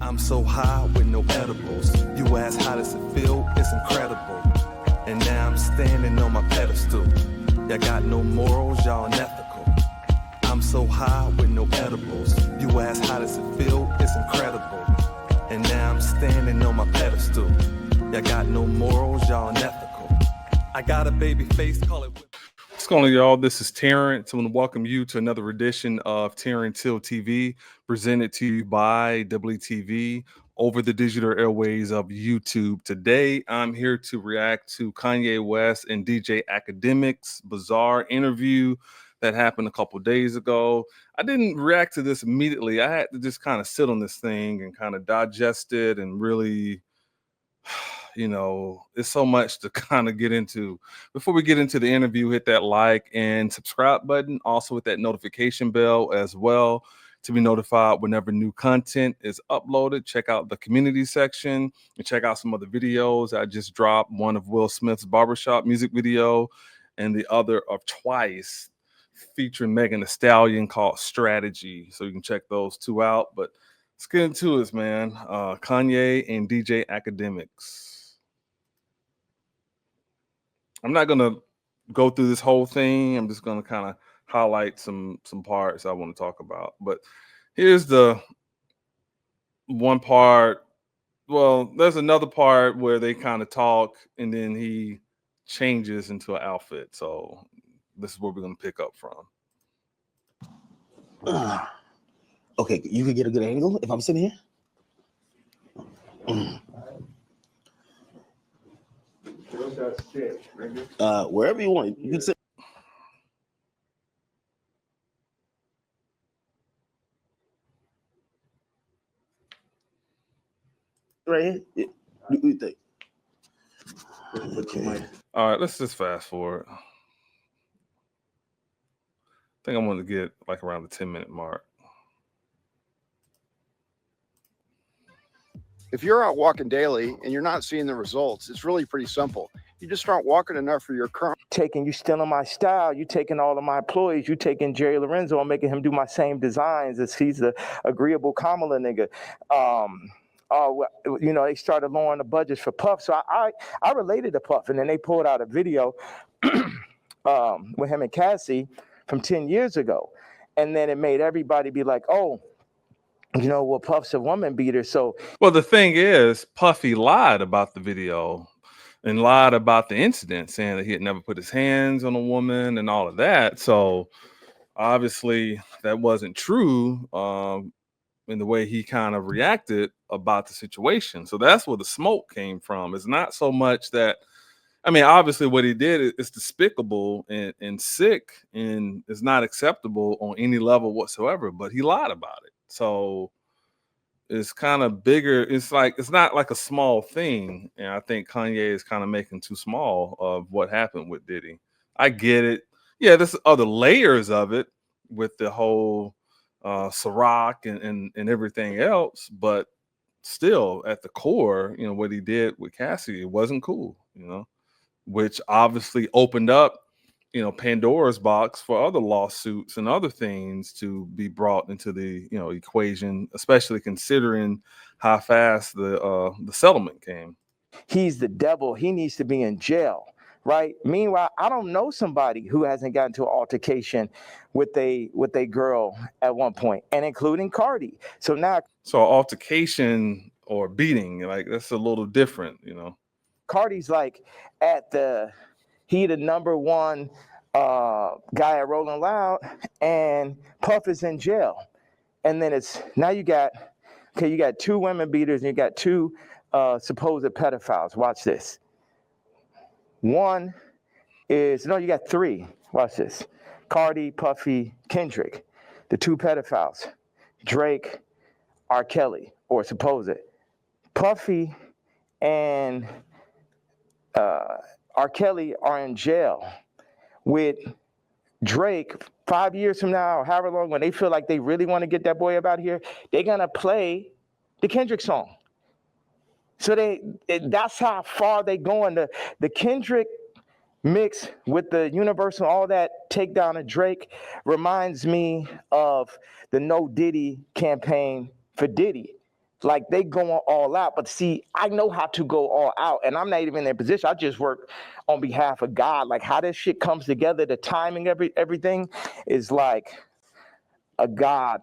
I'm so high with no edibles. You ask how does it feel? It's incredible. And now I'm standing on my pedestal. Y'all got no morals, y'all unethical. I'm so high with no edibles. You ask how does it feel? It's incredible. And now I'm standing on my pedestal. Y'all got no morals, y'all unethical. I got a baby face, call it. What's going on, y'all? This is Terrence. I want to welcome you to another edition of Terrence Hill TV, presented to you by WTV over the digital airways of YouTube. Today, I'm here to react to Kanye West and DJ Akademiks' bizarre interview that happened a couple days ago. I didn't react to this immediately. I had to just kind of sit on this thing and kind of digest it and really, it's so much to kind of get into. Before we get into the interview, hit that like and subscribe button. Also hit that notification bell as well to be notified whenever new content is uploaded. Check out the community section and check out some other videos. I just dropped one of Will Smith's barbershop music video and the other of Twice featuring Megan Thee Stallion called Strategy. So you can check those two out. But let's get into this, man. Kanye and DJ Akademiks. I'm not going to go through this whole thing. I'm just going to kind of highlight some parts I want to talk about. But here's the one part. Well, there's another part where they kind of talk and then he changes into an outfit. So this is where we're going to pick up from. Okay, you can get a good angle if I'm sitting here. Wherever you want, you can sit. Right here. Yeah. What do you think? Okay. All right, let's just fast forward. I think I want to get like around the 10-minute mark. If you're out walking daily and you're not seeing the results, it's really pretty simple. You just aren't walking enough for your current. You stealing my style. You taking all of my employees. You taking Jerry Lorenzo and making him do my same designs as he's the agreeable Kamala nigga. They started lowering the budgets for Puff. So I related to Puff, and then they pulled out a video with him and Cassie from 10 years ago. And then it made everybody be like, oh, Puff's a woman beater. So, well, the thing is, Puffy lied about the video and lied about the incident, saying that he had never put his hands on a woman and all of that. So obviously that wasn't true in the way he kind of reacted about the situation. So that's where the smoke came from. It's not so much that, obviously what he did is despicable and sick and is not acceptable on any level whatsoever, but he lied about it. So it's kind of bigger. It's not like a small thing. And I think Kanye is kind of making too small of what happened with Diddy. I get it. Yeah, there's other layers of it with the whole Ciroc and everything else. But still, at the core, what he did with Cassie, it wasn't cool, which obviously opened up Pandora's box for other lawsuits and other things to be brought into the equation, especially considering how fast the settlement came. he's the devil. He needs to be in jail, right? Meanwhile, I don't know somebody who hasn't gotten to an altercation with a girl at one point, and including Cardi. So altercation or beating, like, that's a little different, Cardi's like he the number one guy at Rolling Loud, and Puff is in jail. And then you got two women beaters and you got two supposed pedophiles. Watch this. You got three. Watch this. Cardi, Puffy, Kendrick, the two pedophiles. Drake, R. Kelly. or supposed, Puffy and R. Kelly are in jail with Drake 5 years from now, or however long, when they feel like they really want to get that boy up out of here, they're going to play the Kendrick song. So that's how far they going. The Kendrick mix with the Universal, all that takedown of Drake reminds me of the No Diddy campaign for Diddy. Like, they going all out. But see, I know how to go all out, and I'm not even in their position. I just work on behalf of God. Like, how this shit comes together, the timing, everything is like a God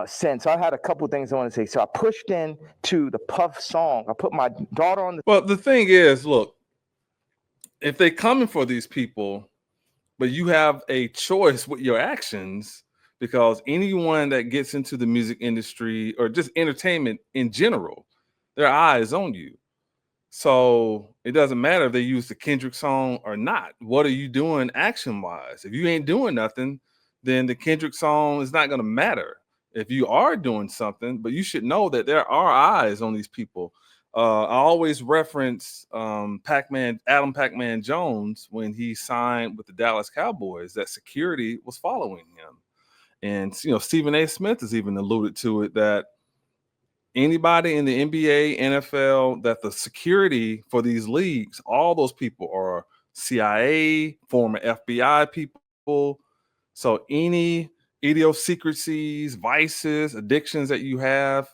sense. I had a couple things I want to say. So I pushed into the Puff song. I put my daughter on the... Well, the thing is, look, if they coming for these people, but you have a choice with your actions, because anyone that gets into the music industry or just entertainment in general, their eye is on you. So it doesn't matter if they use the Kendrick song or not. What are you doing action-wise? If you ain't doing nothing, then the Kendrick song is not going to matter. If you are doing something, but you should know that there are eyes on these people. I always reference Adam Pac-Man Jones when he signed with the Dallas Cowboys, that security was following him. And, Stephen A. Smith has even alluded to it, that anybody in the NBA, NFL, that the security for these leagues, all those people are CIA, former FBI people. So any idiosyncrasies, vices, addictions that you have,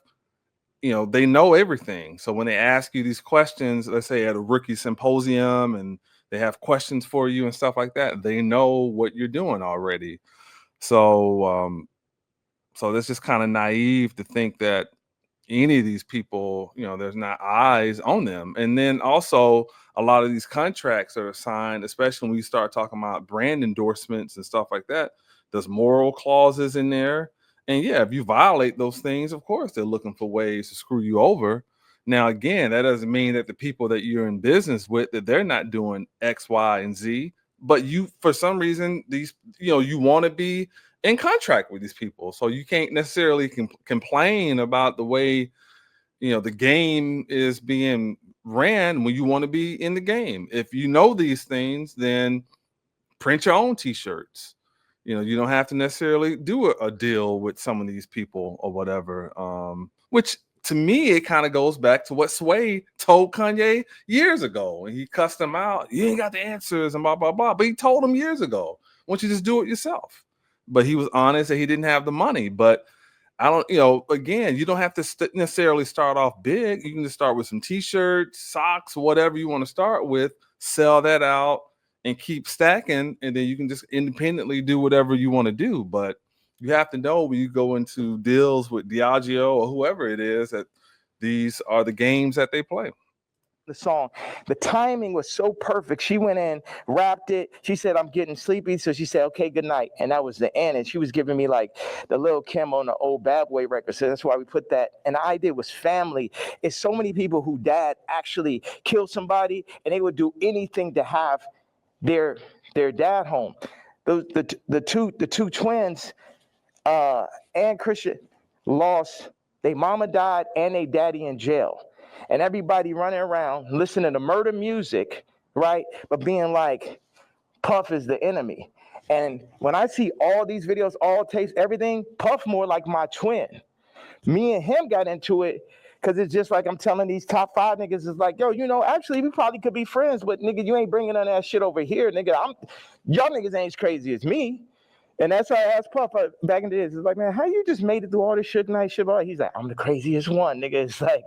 they know everything. So when they ask you these questions, let's say at a rookie symposium, and they have questions for you and stuff like that, they know what you're doing already. So that's just kind of naive to think that any of these people, there's not eyes on them. And then also a lot of these contracts that are signed, especially when you start talking about brand endorsements and stuff like that, there's moral clauses in there. And yeah, if you violate those things, of course, they're looking for ways to screw you over. Now, again, that doesn't mean that the people that you're in business with, that they're not doing X, Y, and Z, but you, for some reason, you want to be in contract with these people. So you can't necessarily complain about the way, the game is being ran when you want to be in the game. If you know these things, then print your own t-shirts. You don't have to necessarily do a deal with some of these people or whatever. Which to me, it kind of goes back to what Sway told Kanye years ago. And he cussed him out. You ain't got the answers and blah, blah, blah. But he told him years ago, why don't you just do it yourself? But he was honest that he didn't have the money. But I don't, again, you don't have to necessarily start off big. You can just start with some t-shirts, socks, whatever you want to start with, sell that out and keep stacking. And then you can just independently do whatever you want to do. But you have to know when you go into deals with Diageo or whoever it is, that these are the games that they play. The song, the timing was so perfect. She went in, rapped it. She said, I'm getting sleepy. So she said, okay, good night. And that was the end. And she was giving me like the Lil' Kim on the old Bad Boy record. So that's why we put that. And the idea was family. It's so many people who dad actually killed somebody and they would do anything to have their dad home. The two twins, and Christian, lost, their mama died and their daddy in jail. And everybody running around listening to murder music, right? But being like, Puff is the enemy. And when I see all these videos, all tapes, everything, Puff more like my twin. Me and him got into it because it's just like I'm telling these top 5 niggas, it's like, yo, actually we probably could be friends, but nigga, you ain't bringing none of that shit over here, nigga. Y'all niggas ain't as crazy as me. And that's why I asked Puff back in the days. It's like, man, how you just made it through all this shit night shit? He's like, I'm the craziest one, nigga. It's like,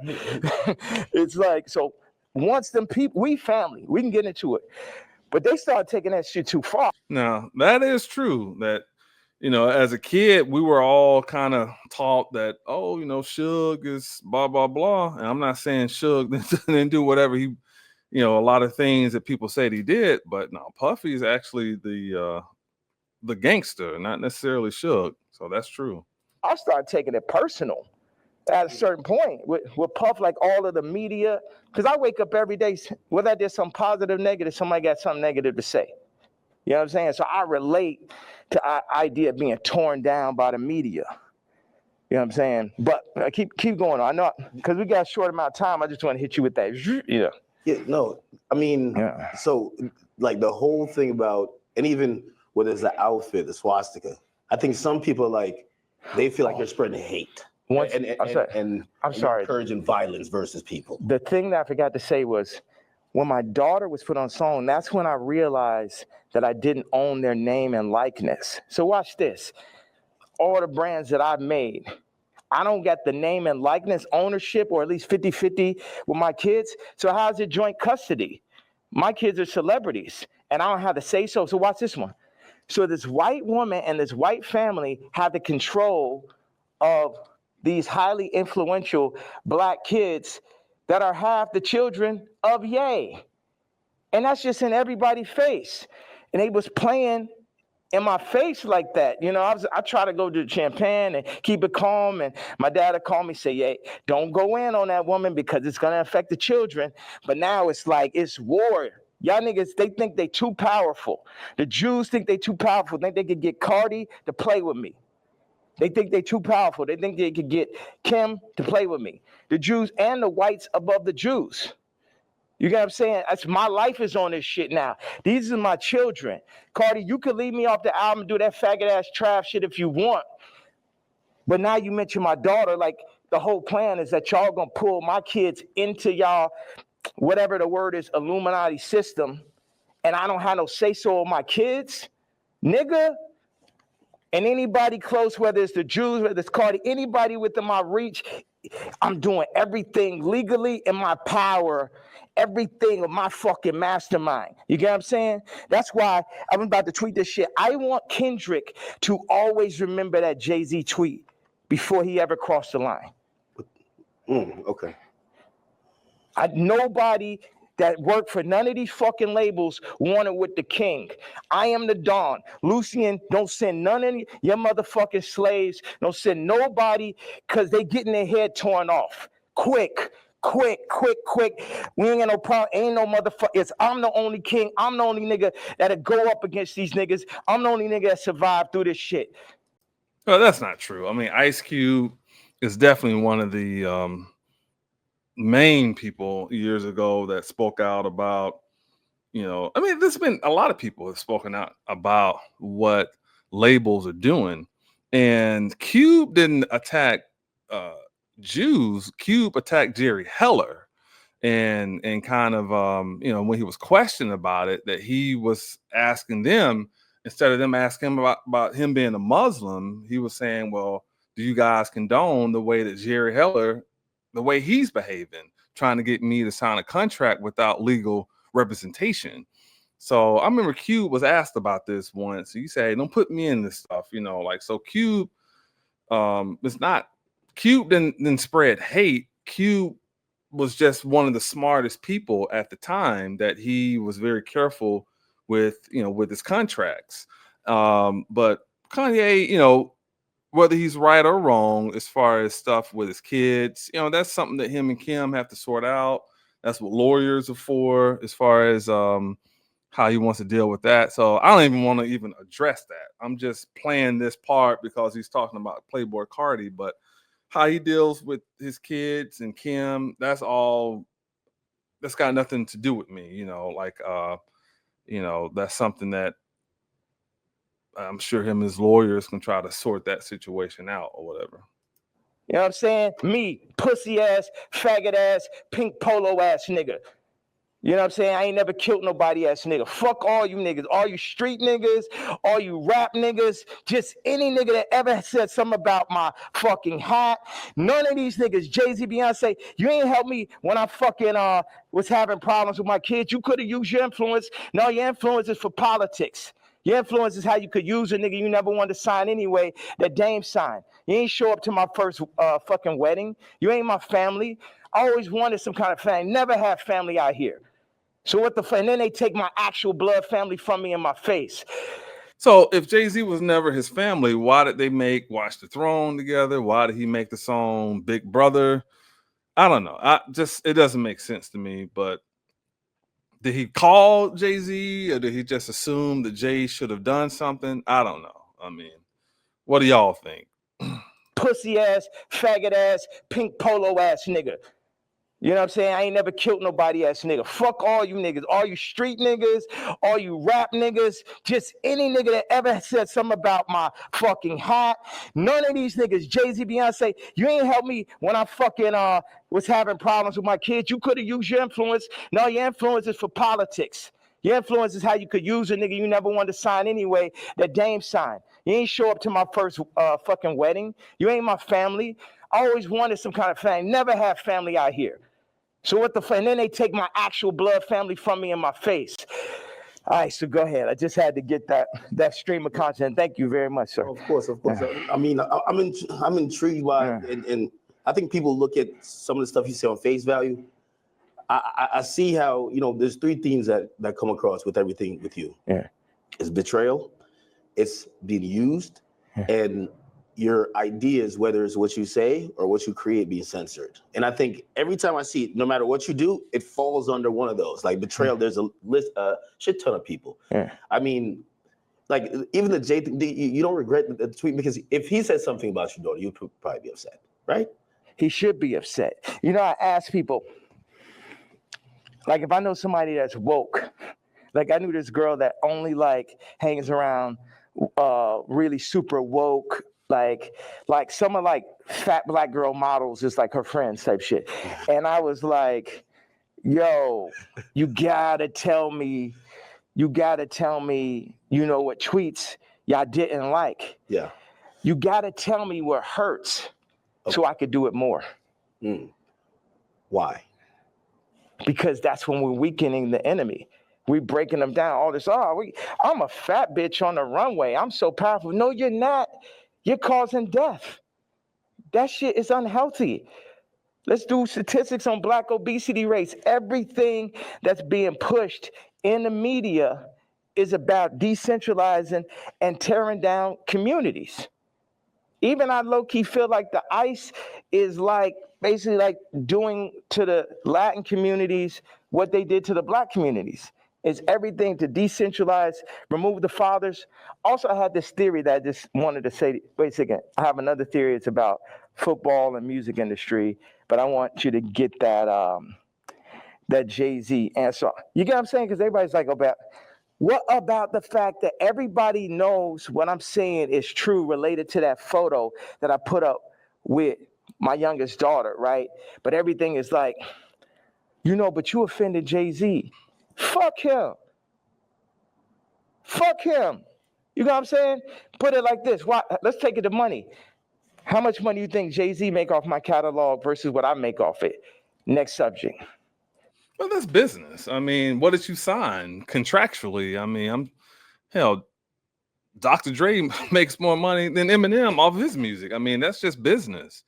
it's like, so once them people, we family, we can get into it. But they started taking that shit too far. Now, that is true that, as a kid, we were all kind of taught that, Suge is blah, blah, blah. And I'm not saying Suge didn't do whatever he, a lot of things that people said he did. But no, Puffy is actually the gangster, not necessarily Suge. So that's true. I started taking it personal at a certain point with Puff, like all of the media, because I wake up every day, whether I did something positive, negative, somebody got something negative to say. You know what I'm saying? So I relate to the idea of being torn down by the media. You know what I'm saying? But keep going on. I know because we got a short amount of time. I just want to hit you with that. Yeah. Yeah, no, I mean, so like the whole thing about, and even whether it's the outfit, the swastika, I think some people like, they feel like you're spreading hate. And I'm sorry. Encouraging violence versus people. The thing that I forgot to say was when my daughter was put on song, that's when I realized that I didn't own their name and likeness. So watch this. All the brands that I've made, I don't get the name and likeness ownership, or at least 50-50 with my kids. So how's it joint custody? My kids are celebrities and I don't have to say so. So watch this one. So this white woman and this white family have the control of these highly influential black kids that are half the children of Ye. And that's just in everybody's face. And they was playing in my face like that. You know, I try to go to champagne and keep it calm. And my dad would call me, say, "Hey, don't go in on that woman because it's going to affect the children." But now it's like, it's war. Y'all niggas, they think they too powerful. The Jews think they too powerful. Think they could get Cardi to play with me. They think they too powerful. They think they could get Kim to play with me. The Jews and the whites above the Jews. You get what I'm saying? That's, my life is on this shit now. These are my children. Cardi, you could leave me off the album and do that faggot ass trap shit if you want. But now you mention my daughter, like the whole plan is that y'all gonna pull my kids into y'all, whatever the word is, Illuminati system, and I don't have no say-so on my kids, nigga. And anybody close, whether it's the Jews, whether it's Cardi, anybody within my reach, I'm doing everything legally in my power, everything of my fucking mastermind. You get what I'm saying? That's why I'm about to tweet this shit. I want Kendrick to always remember that JayZ tweet before he ever crossed the line. Okay. Nobody that worked for none of these fucking labels wanted with the king. I am the Don. Lucian, don't send none of your motherfucking slaves. Don't send nobody because they getting their head torn off. Quick. We ain't got no problem. Ain't no motherfucker. I'm the only king. I'm the only nigga that'll go up against these niggas. I'm the only nigga that survived through this shit. Well, that's not true. I mean, Ice Cube is definitely one of the main people years ago that spoke out about, you know, I mean, there's been a lot of people have spoken out about what labels are doing. And Cube didn't attack Jews. Cube attacked Jerry Heller. And kind of, you know, when he was questioned about it, that he was asking them, instead of them asking him about him being a Muslim, he was saying, well, do you guys condone the way that Jerry Heller, the way he's behaving, trying to get me to sign a contract without legal representation? So I remember Cube was asked about this once. He said, don't put me in this stuff, you know, like, so Cube, it's not, Cube didn't spread hate. Cube was just one of the smartest people at the time, that he was very careful with, you know, with his contracts. But Kanye, you know, whether he's right or wrong as far as stuff with his kids, you know, that's something that him and Kim have to sort out. That's what lawyers are for, as far as how he wants to deal with that. So I don't even want to even address that. I'm just playing this part because he's talking about Playboy Cardi, but how he deals with his kids and Kim, that's got nothing to do with me, you know, like, you know, that's something that I'm sure him and his lawyers can try to sort that situation out or whatever. You know what I'm saying? Me, pussy ass, faggot ass, pink polo ass nigga. You know what I'm saying? I ain't never killed nobody ass nigga. Fuck all you niggas, all you street niggas, all you rap niggas, just any nigga that ever said something about my fucking hat. None of these niggas, JayZ, Beyonce, you ain't helped me when I fucking was having problems with my kids. You could have used your influence. No, your influence is for politics. Your influence is how you could use a nigga you never wanted to sign anyway, that Dame signed. You ain't show up to my first fucking wedding. You ain't my family. I always wanted some kind of family. Never had family out here. So what the fuck? And then they take my actual blood family from me in my face. So if JayZ was never his family, why did they make Watch the Throne together? Why did he make the song Big Brother? I don't know. It doesn't make sense to me. But did he call JayZ, or did he just assume that Jay should have done something? I don't know. I mean, what do y'all think? pussy ass, faggot ass, pink polo ass nigga. You know what I'm saying? I ain't never killed nobody ass nigga. Fuck all you niggas, all you street niggas, all you rap niggas, just any nigga that ever said something about my fucking hat. None of these niggas, JayZ, Beyonce, you ain't helped me when I fucking was having problems with my kids. You could have used your influence. No, your influence is for politics. Your influence is how you could use a nigga you never wanted to sign anyway, that Dame signed. You ain't show up to my first fucking wedding. You ain't my family. I always wanted some kind of family. Never had family out here. So what the fuck? And then they take my actual blood family from me in my face. All right, so go ahead. I just had to get that stream of content. Thank you very much, sir. Of course. I mean, I'm intrigued by, and I think people look at some of the stuff you say on face value. I see how, you know, there's three themes that come across with everything with you. Yeah. It's betrayal, it's being used, and your ideas, whether it's what you say or what you create, being censored. And I think every time I see it, no matter what you do, it falls under one of those. Like betrayal, there's a shit ton of people. Yeah. I mean, like even the Jay, you don't regret the tweet, because if he said something about your daughter, you'd probably be upset, right? He should be upset. You know, I ask people, like if I know somebody that's woke, like I knew this girl that only like hangs around really super woke, like some of like fat black girl models is like her friends type shit. And I was like, yo, you gotta tell me, you know what tweets y'all didn't like. Yeah. You gotta tell me what hurts so I could do it more. Why? Because that's when we're weakening the enemy. We breaking them down. All this, I'm a fat bitch on the runway. I'm so powerful. No, you're not. You're causing death. That shit is unhealthy. Let's do statistics on black obesity rates. Everything that's being pushed in the media is about decentralizing and tearing down communities. Even I low-key feel like the ICE is like basically like doing to the Latin communities what they did to the black communities. It's everything to decentralize, remove the fathers. Also, I had this theory that I just wanted to say, wait a second, I have another theory. It's about football and music industry, but I want you to get that JayZ answer. You get what I'm saying? Because everybody's like, what about the fact that everybody knows what I'm saying is true related to that photo that I put up with my youngest daughter, right? But everything is like, you know, but you offended JayZ. Fuck him. Fuck him. You know what I'm saying? Put it like this. Why? Let's take it to money. How much money do you think JayZ make off my catalog versus what I make off it? Next subject. Well, that's business. I mean, what did you sign contractually? I mean, Dr. Dre makes more money than Eminem off of his music. I mean, that's just business.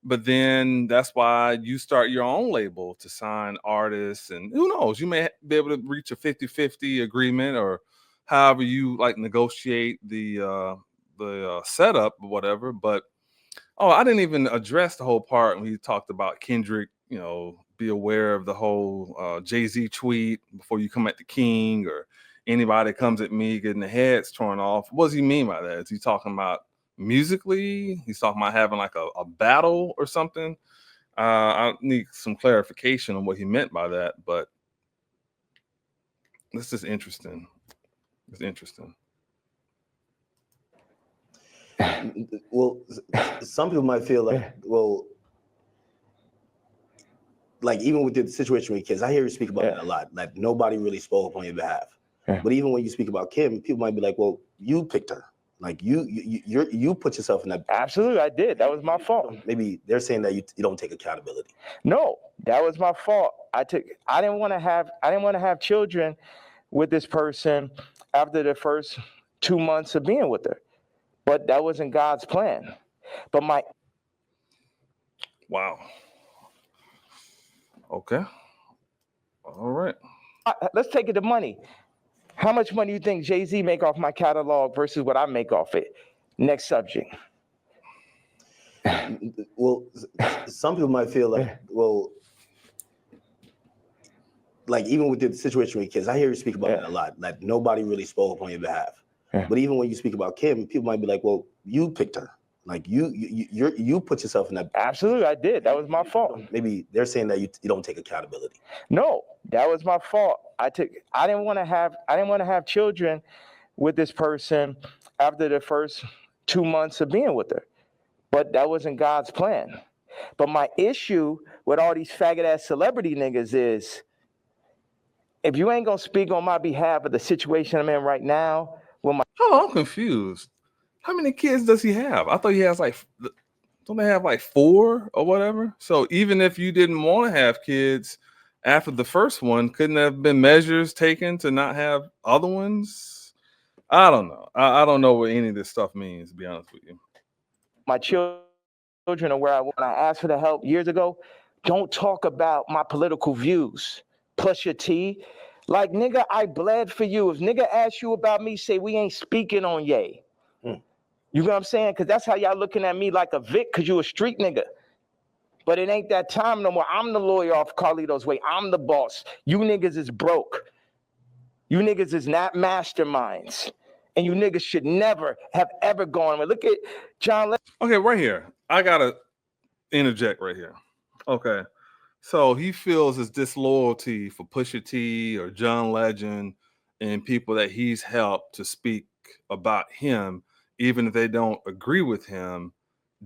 But then that's why you start your own label to sign artists, and who knows, you may be able to reach a 50-50 agreement, or however you like negotiate the setup or whatever. But I didn't even address the whole part when he talked about Kendrick, you know, be aware of the whole JayZ tweet before you come at the king, or anybody comes at me getting the heads torn off. What does he mean by that? Is he talking about musically? He's talking about having like a battle or something? I need some clarification on what he meant by that, but this is interesting. It's interesting. Well, some people might feel like, well, like even with the situation with kids, I hear you speak about that a lot. Like nobody really spoke on your behalf. But even when you speak about Kim, people might be like, well, you picked her. Like you put yourself in that. Absolutely, I did. That was my fault. Maybe they're saying that you don't take accountability. No, that was my fault. I didn't want to have children with this person after the first 2 months of being with her. But that wasn't God's plan. But wow. Okay. All right. Let's take it to money. How much money do you think JayZ make off my catalog versus what I make off it? Next subject. Well, some people might feel like, well, like even with the situation with kids, I hear you speak about that a lot. Like nobody really spoke on your behalf. But even when you speak about Kim, people might be like, well, you picked her. Like you put yourself in that. Absolutely, I did. That was my fault. Maybe they're saying that you don't take accountability. No, that was my fault. I didn't want to have children with this person after the first 2 months of being with her. But that wasn't God's plan. But my issue with all these faggot ass celebrity niggas is, if you ain't gonna speak on my behalf of the situation I'm in right now, well, I'm confused. How many kids does he have? I thought he has like, don't they have like 4 or whatever? So even if you didn't want to have kids after the first one, couldn't there have been measures taken to not have other ones? I don't know. I don't know what any of this stuff means, to be honest with you. My children are where when I asked for the help years ago, don't talk about my political views. Plus your T. Like, nigga, I bled for you. If nigga asks you about me, say we ain't speaking on Ye. You know what I'm saying? Because that's how y'all looking at me like a Vic, because you a street nigga. But it ain't that time no more. I'm the lawyer off Carlito's way. I'm the boss. You niggas is broke. You niggas is not masterminds. And you niggas should never have ever gone. Look at John. Okay, right here. I got to interject right here. Okay. So he feels his disloyalty for Pusha T or John Legend and people that he's helped to speak about him, even if they don't agree with him,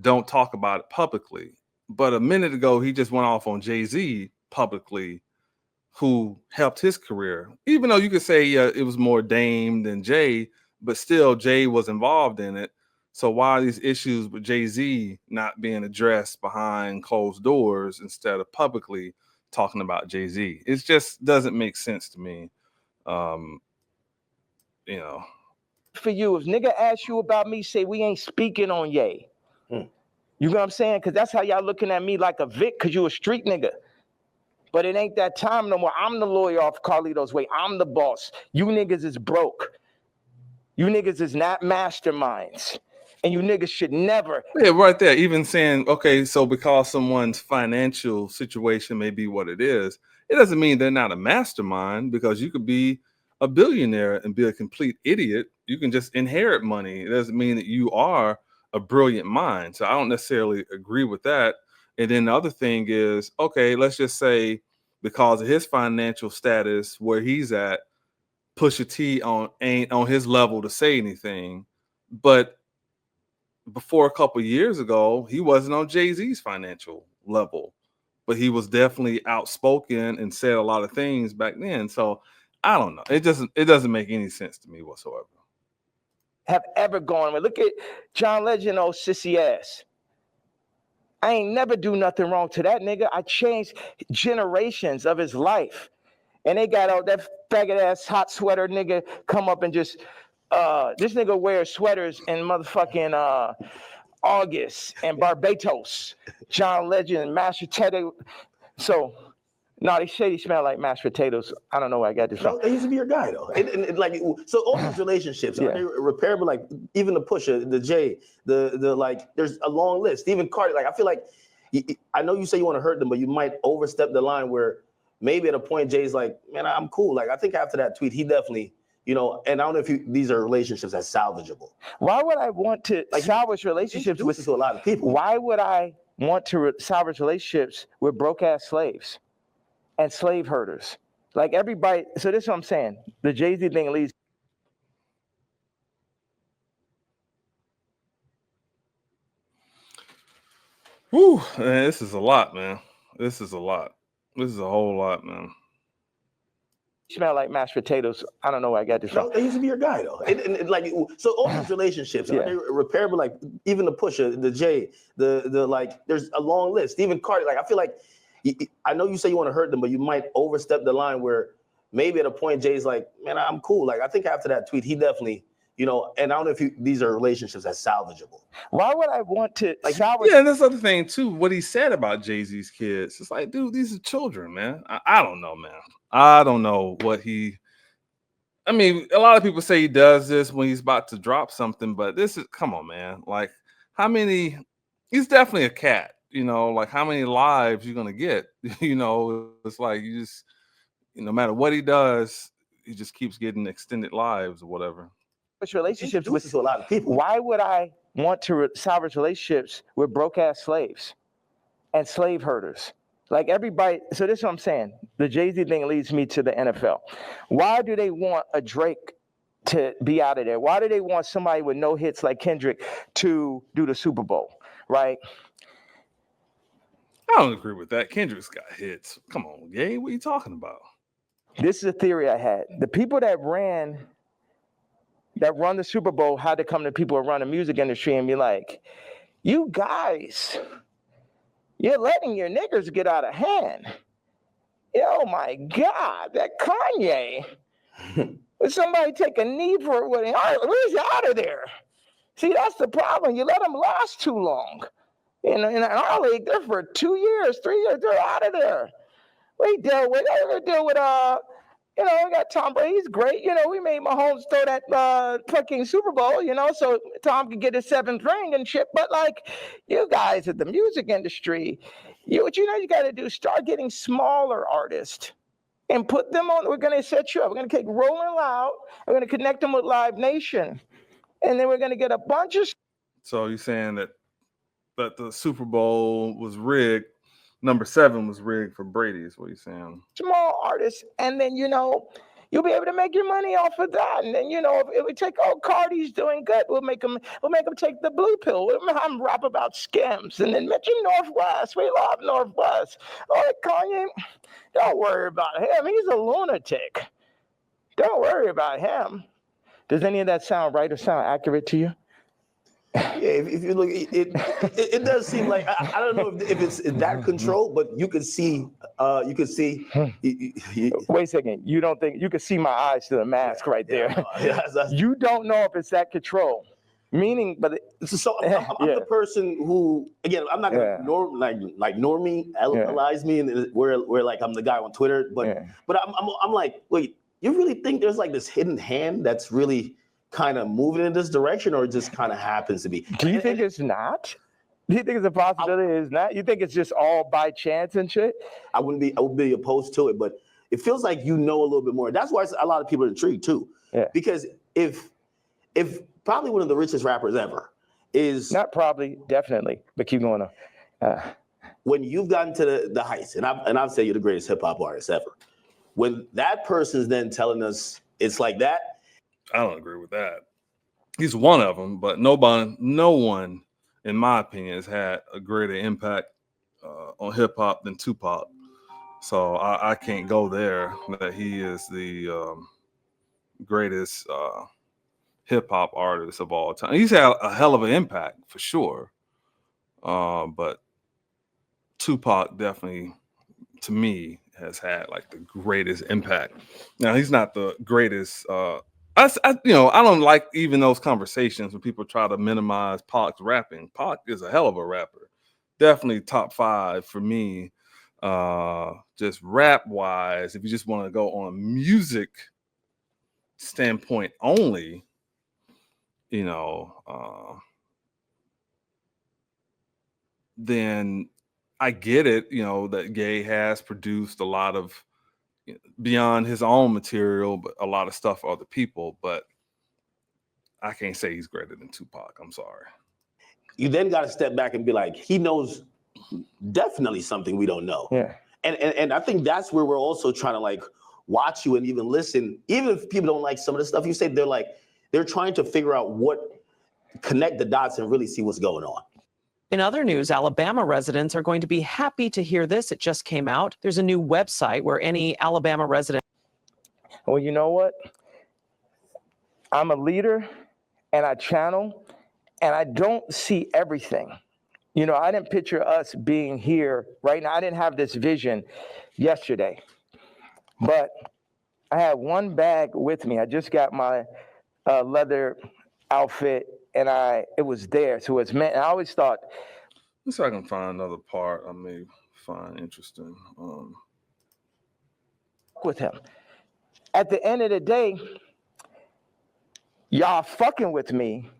don't talk about it publicly. But a minute ago, he just went off on JayZ publicly, who helped his career. Even though you could say it was more Dame than Jay, but still Jay was involved in it. So why are these issues with JayZ not being addressed behind closed doors instead of publicly talking about JayZ? It just doesn't make sense to me. You know. For you, if nigga asks you about me, say we ain't speaking on Ye. You know what I'm saying? Because that's how y'all looking at me like a Vic, because you a street nigga. But it ain't that time no more. I'm the lawyer off Carlito's way. I'm the boss. You niggas is broke. You niggas is not masterminds. And you niggas should never. Yeah, right there. Even saying, okay, so because someone's financial situation may be what it is, it doesn't mean they're not a mastermind, because you could be a billionaire and be a complete idiot. You can just inherit money. It doesn't mean that you are a brilliant mind. So I don't necessarily agree with that. And then the other thing is, okay, let's just say because of his financial status where he's at, Pusha T ain't on his level to say anything. But before a couple years ago, he wasn't on JayZ's financial level, but he was definitely outspoken and said a lot of things back then. So I don't know. It doesn't make any sense to me whatsoever. Have ever gone. Look at John Legend, old sissy ass. I ain't never do nothing wrong to that nigga. I changed generations of his life. And they got out that faggot ass hot sweater nigga come up and just this nigga wears sweaters in motherfucking August and Barbados. John Legend and mashed potato. So no, they say he smell like mashed potatoes. I don't know where I got this from. He used to be your guy though. And like, so all these relationships, are they repairable? Like even the Pusha, the Jay, the like, there's a long list. Even Cardi, like I feel like, I know you say you want to hurt them, but you might overstep the line where maybe at a point Jay's like, man, I'm cool. Like I think after that tweet, he definitely, you know, and I don't know if these are relationships that's salvageable. Why would I want to salvage relationships with to a lot of people? Why would I want to salvage relationships with broke ass slaves and slave herders? Like everybody. So this is what I'm saying. The JayZ thing leads. Whew, man, this is a lot, man. This is a lot. This is a whole lot, man. Smell like mashed potatoes. I don't know where I got this from. He used to be your guy though. And like, so all these relationships, are they repairable? Like even the Pusha, the Jay, the like, there's a long list. Even Cardi, like I feel like, I know you say you want to hurt them, but you might overstep the line where maybe at a point Jay's like, man, I'm cool. Like I think after that tweet, he definitely, you know, and I don't know if these are relationships that's salvageable. Why would I want to salvage? Yeah, and that's the other thing too. What he said about JayZ's kids, it's like, dude, these are children, man. I don't know, man. I don't know what he. I mean, a lot of people say he does this when he's about to drop something, but this is, come on, man. Like, how many? He's definitely a cat, you know. Like, how many lives you gonna get? You know, it's like you just, no matter what he does, he just keeps getting extended lives or whatever. Relationships with to a lot of people. Why would I want to salvage relationships with broke-ass slaves and slave herders. Like everybody, so this is what I'm saying. The JayZ thing leads me to the NFL. Why do they want a Drake to be out of there? Why do they want somebody with no hits like Kendrick to do the Super Bowl, right? I don't agree with that. Kendrick's got hits. Come on, Jay, what are you talking about? This is a theory I had. The people that run the Super Bowl had to come to people who run the music industry and be like, you guys, you're letting your niggers get out of hand. Oh my God, that Kanye. Would somebody take a knee for it? Where's out of there? See, that's the problem. You let them last too long. In our league, they're for 2 years, 3 years, they're out of there. We deal with we got Tom Brady. He's great. We made Mahomes throw that fucking Super Bowl, so Tom could get his 7th ring and shit. But like, you guys at the music industry, you got to do, start getting smaller artists and put them on. We're going to set you up. We're going to take Rolling Loud. We're going to connect them with Live Nation. And then we're going to get a bunch of. So you're saying that the Super Bowl was rigged. Number 7 was rigged for Brady, is what you're saying. Small artists, and then you'll be able to make your money off of that. And then if we take Cardi's doing good, we'll make them take the blue pill. We'll have them rap about skims, and then mention Northwest. We love Northwest. Oh, Kanye, don't worry about him. He's a lunatic. Don't worry about him. Does any of that sound right or sound accurate to you? Yeah, if you look, it does seem like I don't know if it's that control, but you could see. Wait a second. You don't think you can see my eyes to the mask right there? You don't know if it's that control. Meaning, but I'm the person who, again, I'm not gonna normalize me, and where like I'm the guy on Twitter, but I'm like, wait, you really think there's like this hidden hand that's really kind of moving in this direction, or it just kind of happens to be? Do you think it's not? Do you think it's a possibility it's not? You think it's just all by chance and shit? I would be opposed to it, but it feels like a little bit more. That's why a lot of people are intrigued too. Yeah. Because if probably one of the richest rappers ever is not probably, definitely, but keep going on. When you've gotten to the heights, and I'd say you're the greatest hip hop artist ever. When that person's then telling us it's like that, I don't agree with that. He's one of them, but no one, in my opinion, has had a greater impact on hip hop than Tupac. So I can't go there. That he is the greatest hip hop artist of all time. He's had a hell of an impact for sure, but Tupac definitely, to me, has had like the greatest impact. Now he's not the greatest. I don't like even those conversations when people try to minimize Pac's rapping. Pac is a hell of a rapper. Definitely top 5 for me. Just rap wise, if you just want to go on a music standpoint only, then I get it, that Ye has produced a lot of, beyond his own material, but a lot of stuff for other people, but I can't say he's greater than Tupac. I'm sorry. You then got to step back and be like, he knows definitely something we don't know. Yeah. And I think that's where we're also trying to like watch you and even listen. Even if people don't like some of the stuff you say, they're trying to figure out connect the dots and really see what's going on. In other news, Alabama residents are going to be happy to hear this. It just came out. There's a new website where any Alabama resident. Well, you know what? I'm a leader and I channel and I don't see everything. I didn't picture us being here right now. I didn't have this vision yesterday, but I had one bag with me. I just got my leather outfit. And it was there, so it's meant. I always thought. Let's see if I can find another part I may find interesting. With him. At the end of the day, y'all fucking with me,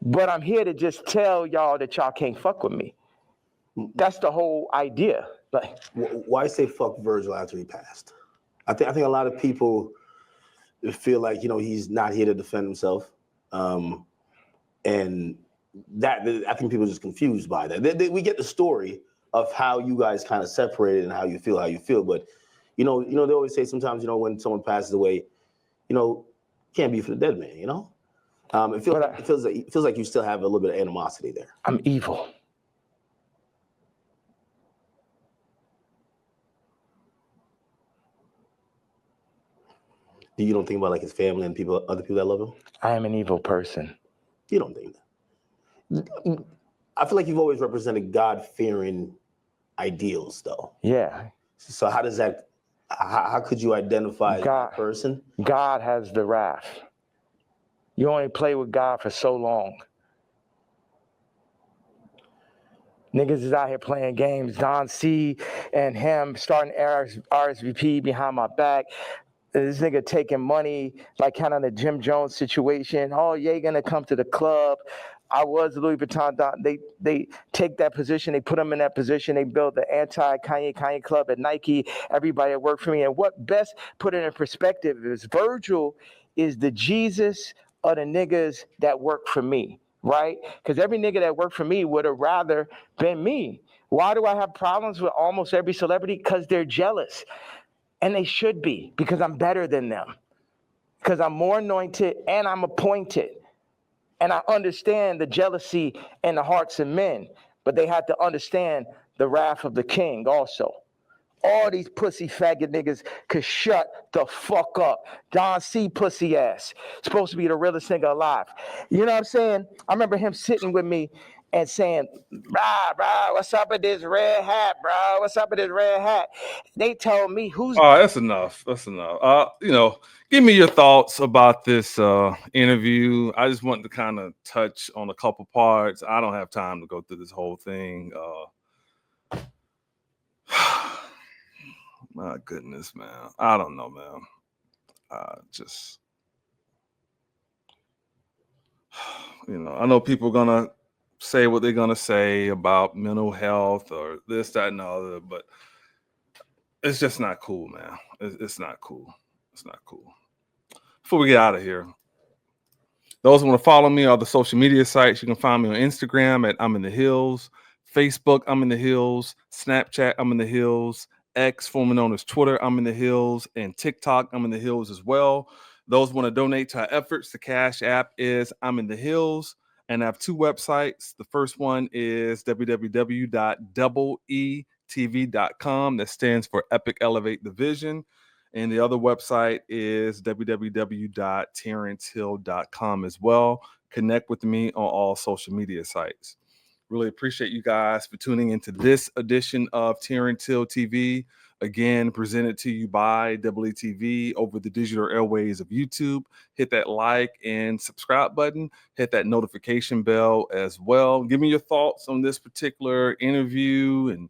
but I'm here to just tell y'all that y'all can't fuck with me. That's the whole idea. Like, why say fuck Virgil after he passed? I think a lot of people feel like he's not here to defend himself. And that, I think people are just confused by that. We get the story of how you guys kind of separated and how you feel. But, they always say sometimes, when someone passes away, can't be for the dead man, It feels like you still have a little bit of animosity there. I'm evil. You don't think about like his family and other people that love him? I am an evil person. You don't think that? I feel like you've always represented God-fearing ideals, though. Yeah. So how does that? How could you identify that person? God has the wrath. You only play with God for so long. Niggas is out here playing games. Don C and him starting RSVP behind my back. This nigga taking money, like kind of the Jim Jones situation. Oh, yeah, gonna come to the club. I was Louis Vuitton. They take that position. They put him in that position. They build the anti-Kanye club at Nike. Everybody that worked for me. And what best put it in perspective is Virgil is the Jesus of the niggas that work for me, right? Because every nigga that worked for me would have rather been me. Why do I have problems with almost every celebrity? Because they're jealous. And they should be, because I'm better than them. Because I'm more anointed and I'm appointed. And I understand the jealousy in the hearts of men, but they have to understand the wrath of the king also. All these pussy faggot niggas could shut the fuck up. Don C pussy ass. Supposed to be the realest nigga alive. You know what I'm saying? I remember him sitting with me and saying, bro, what's up with this red hat, bro? What's up with this red hat? They told me who's... Oh, that's enough. That's enough. Give me your thoughts about this interview. I just wanted to kind of touch on a couple parts. I don't have time to go through this whole thing. My goodness, man. I don't know, man. I know people are going to say what they're going to say about mental health or this, that, and the other, but it's just not cool, man. It's not cool. It's not cool. Before we get out of here, those who want to follow me on the social media sites, you can find me on Instagram at I'm in the Hills, Facebook, I'm in the Hills, Snapchat, I'm in the Hills, X, formerly known as Twitter, I'm in the Hills, and TikTok, I'm in the Hills as well. Those who want to donate to our efforts, the Cash App is I'm in the Hills. And I have two websites. The first one is www.doubleetv.com. That stands for Epic Elevate the Vision. And the other website is www.terrencehill.com as well. Connect with me on all social media sites. Really appreciate you guys for tuning into this edition of Terrence Hill TV. Again, presented to you by EETV over the digital airways of YouTube. Hit that like and subscribe button. Hit that notification bell as well. Give me your thoughts on this particular interview,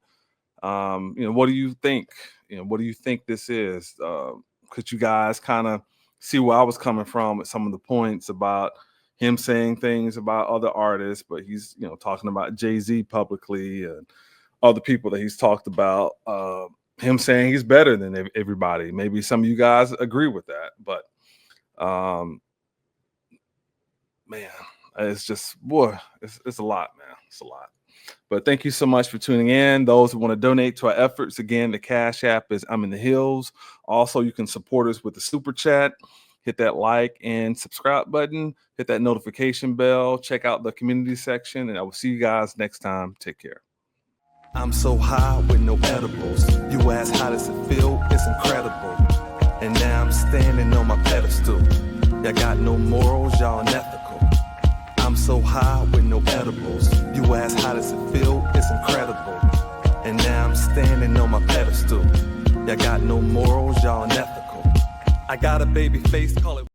and what do you think? What do you think this is? Could you guys kind of see where I was coming from with some of the points about him saying things about other artists, but he's talking about JayZ publicly and other people that he's talked about. Him saying he's better than everybody. Maybe some of you guys agree with that, but man, it's just, boy, it's a lot, man. It's a lot. But thank you so much for tuning in. Those who want to donate to our efforts, again, the Cash App is I'm in the Hills. Also, you can support us with the Super Chat. Hit that like and subscribe button. Hit that notification bell. Check out the community section, and I will see you guys next time. Take care. I'm so high with no edibles. You ask how does it feel? It's incredible. And now I'm standing on my pedestal. Y'all got no morals, y'all unethical. I'm so high with no edibles. You ask how does it feel? It's incredible. And now I'm standing on my pedestal. Y'all got no morals, y'all unethical. I got a baby face, call it